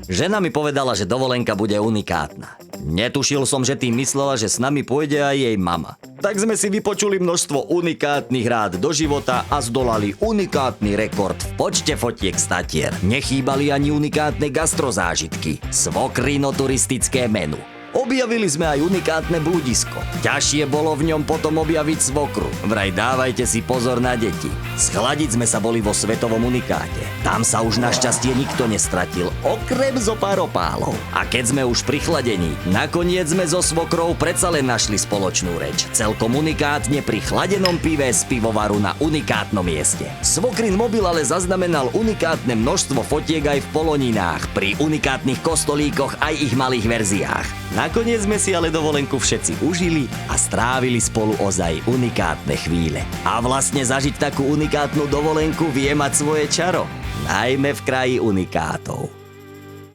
Žena mi povedala, že dovolenka bude unikátna. Netušil som, že tým myslela, že s nami pôjde aj jej mama. Tak sme si vypočuli množstvo unikátnych rád do života a zdolali unikátny rekord v počte fotiek z Tatier. Nechýbali ani unikátne gastrozážitky, svokrino-turistické menu. Objavili sme aj unikátne blúdisko. Ťažšie bolo v ňom potom objaviť svokru. Vraj dávajte si pozor na deti. Schladiť sme sa boli vo svetovom unikáte. Tam sa už našťastie nikto nestratil, okrem zo pár opálov. A keď sme už pri chladení, nakoniec sme so svokrou predsa len našli spoločnú reč. Celkom unikátne pri chladenom pive z pivovaru na unikátnom mieste. Svokrin mobil ale zaznamenal unikátne množstvo fotiek aj v Poloninách, pri unikátnych kostolíkoch aj ich malých verziách. Nakoniec sme si ale dovolenku všetci užili a strávili spolu ozaj unikátne chvíle. A vlastne zažiť takú unikátnu dovolenku vie mať svoje čaro, najmä v kraji unikátov.